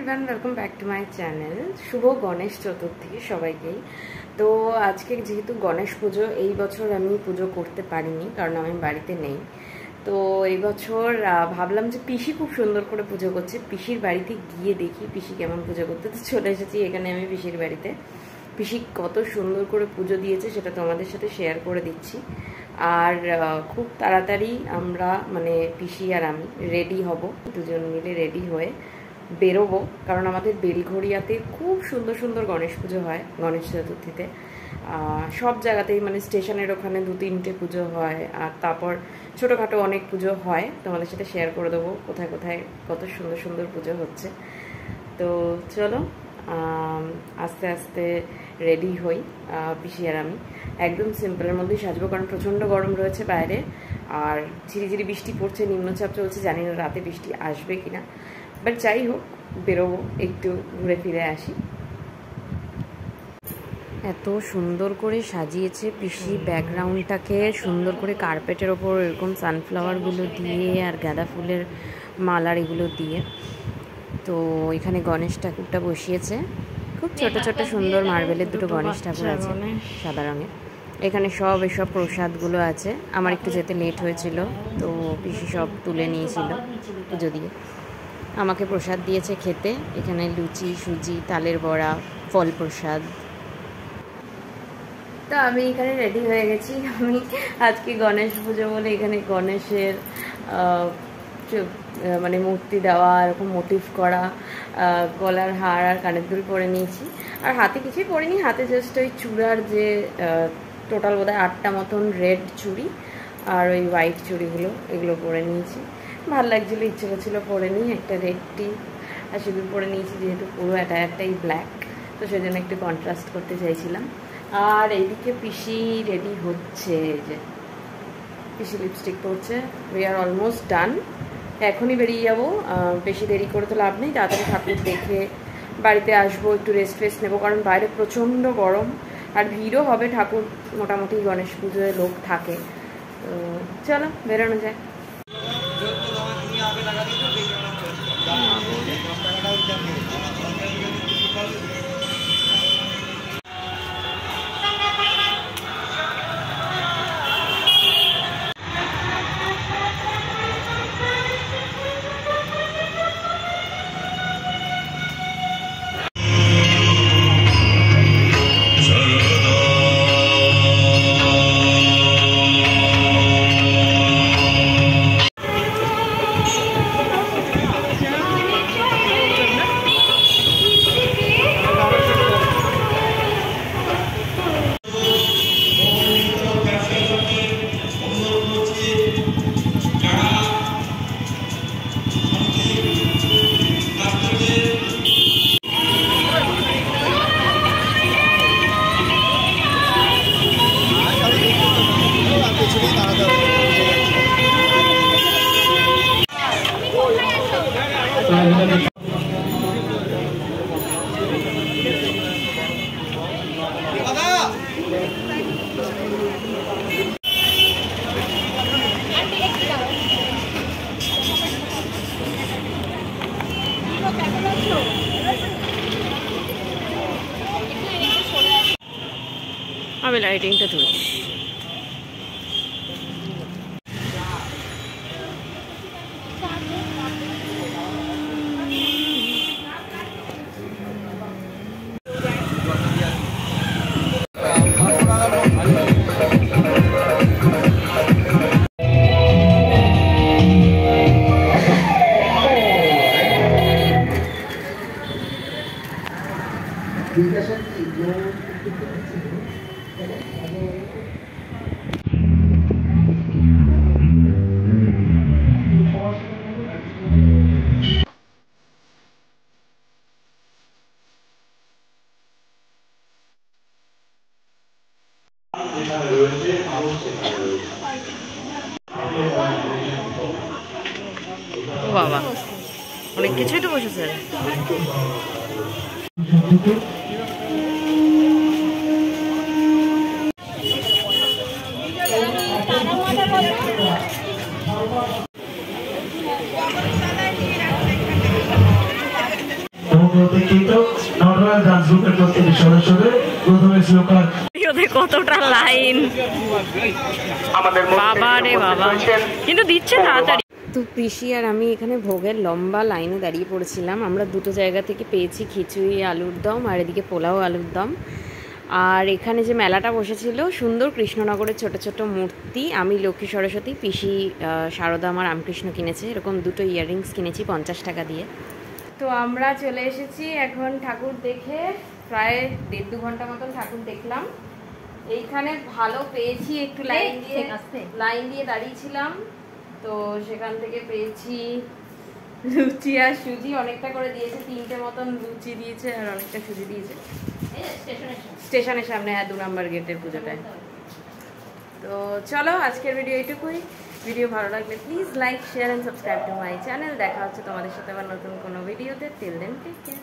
Everyone, welcome back to my channel. शुभ गणेश चतुर्थी सबाइकेई। तो आज के जेहेतु गणेश पुजो এই বছর আমি পুজো করতে পারিনি কারণ আমি বাড়িতে নেই। তো এই বছর ভাবলাম যে পিসি খুব সুন্দর করে পুজো করছে, পিসির বাড়িতে গিয়ে দেখি পিসি কেমন পুজো করতে। তো চলে এসেছি এখানে আমি পিসির বাড়িতে। পিসি কত সুন্দর করে পুজো দিয়েছে সেটা তোমাদের সাথে শেয়ার করে দিচ্ছি। আর খুব তাড়াতাড়ি আমরা মানে পিসি আর আমি রেডি হব, দুজন মিলে রেডি হয়ে বেরোবো, কারণ আমাদের বেলঘড়িয়াতে খুব সুন্দর সুন্দর গণেশ পুজো হয় গণেশ চতুর্থীতে। সব জায়গাতেই মানে স্টেশনের ওখানে 2-3টে পুজো হয়, আর তারপর ছোটোখাটো অনেক পুজো হয়। তোমাদের সাথে শেয়ার করে দেবো কোথায় কোথায় কত সুন্দর সুন্দর পুজো হচ্ছে। তো চলো আস্তে আস্তে রেডি হই। পিসি আর আমি একদম সিম্পলের মধ্যেই সাজবো, কারণ প্রচণ্ড গরম রয়েছে বাইরে, আর ঝিরিঝিরি বৃষ্টি পড়ছে, নিম্নচাপ চলছে, জানি না রাতে বৃষ্টি আসবে কিনা, বাট যাই হোক বেরোবো, একটু ঘুরে ফিরে আসি। এত সুন্দর করে সাজিয়েছে পিসি ব্যাকগ্রাউন্ডটাকে, সুন্দর করে কার্পেটের ওপর এরকম সানফ্লাওয়ারগুলো দিয়ে আর গাঁদা ফুলের মালার এগুলো দিয়ে। তো এখানে গণেশ ঠাকুরটা বসিয়েছে, খুব ছোট ছোট সুন্দর মার্বেলের দুটো গণেশ ঠাকুর আছে সাদা রঙের। এখানে সব এসব প্রসাদগুলো আছে। আমার একটু যেতে লেট হয়েছিল, তো পিসি সব তুলে নিয়েছিল পুজো দিয়ে। আমাকে প্রসাদ দিয়েছে খেতে, এখানে লুচি, সুজি, তালের বড়া, ফল প্রসাদ। তো আমি এখানে রেডি হয়ে গেছি। আমি আজকে গণেশ পুজো বলে এখানে গণেশের মানে মূর্তি দেওয়া, এরকম মোটিভ করা গলার হার আর কানের দুল পরে নিয়েছি। আর হাতে কিছুই পরিনি, হাতে জাস্ট ওই চূড়ার যে টোটাল বোধহয় 8টা মতন রেড চুড়ি আর ওই হোয়াইট চুড়িগুলো, এগুলো পরে নিয়েছি। ভালো লাগছিলো, ইচ্ছে করছিলো পরে নিই। একটা রেড টি আর সিঁদুর পরে নিয়েছি, যেহেতু পুরো অ্যাটায়ারটাই ব্ল্যাক, তো সেই জন্য একটু কন্ট্রাস্ট করতে চাইছিলাম। আর এইদিকে পিসি রেডি হচ্ছে, যে পিসি লিপস্টিক পরছে। উই আর অলমোস্ট ডান, এখনই বেরিয়ে যাবো, বেশি দেরি করে তো লাভ নেই। তাড়াতাড়ি ঠাকুর দেখে বাড়িতে আসবো, একটু রেস্ট নেবো, কারণ বাইরে প্রচণ্ড গরম আর ভিড়ও হবে। ঠাকুর মোটামুটি গণেশ পুজোয় লোক থাকে। তো চলো বেরোনো যায়। আমি লাইটিংটা তুলছি। বাবা অনেক কিছুই তো বসেছে। কতটা লাইন, বাবা রে বাবা, কিন্তু দিচ্ছে তাড়াতাড়ি। তো পিসি আর আমি এখানে ভোগের লম্বা লাইনে দাঁড়িয়ে পড়েছিলাম। আমরা দুটো জায়গা থেকে পেয়েছি খিচুড়ি আলুর দম আর এদিকে পোলাও আলুর দম। আর এখানে যে মেলাটা বসেছিল সুন্দর কৃষ্ণনগরের ছোট ছোট মূর্তি, আমি লক্ষ্মী সরস্বতী, পিসি শারদা আমার রামকৃষ্ণ কিনেছে। এরকম দুটো ইয়াররিংস কিনেছি 50 টাকা দিয়ে। তো আমরা চলে এসেছি এখন ঠাকুর দেখে, প্রায় 1.5-2 ঘন্টা মতন ঠাকুর দেখলাম। এইখানে ভালো পেয়েছি, একটু লাইন দিয়ে দাঁড়িয়েছিলাম, তো সেখান থেকে পেয়েছি লুচি আর সুজি, অনেকটা করে দিয়েছে, 3টে মতন লুচি দিয়েছে আর অনেকটা সুজি দিয়েছে স্টেশনের সামনে, হ্যাঁ 2 নম্বর গেটের পুজোটায়। তো চলো আজকের ভিডিও এইটুকুই। ভিডিও ভালো লাগলে please like share and subscribe to my channel. দেখা হচ্ছে তোমাদের সাথে আবার নতুন কোনো ভিডিওতে। Till then take care.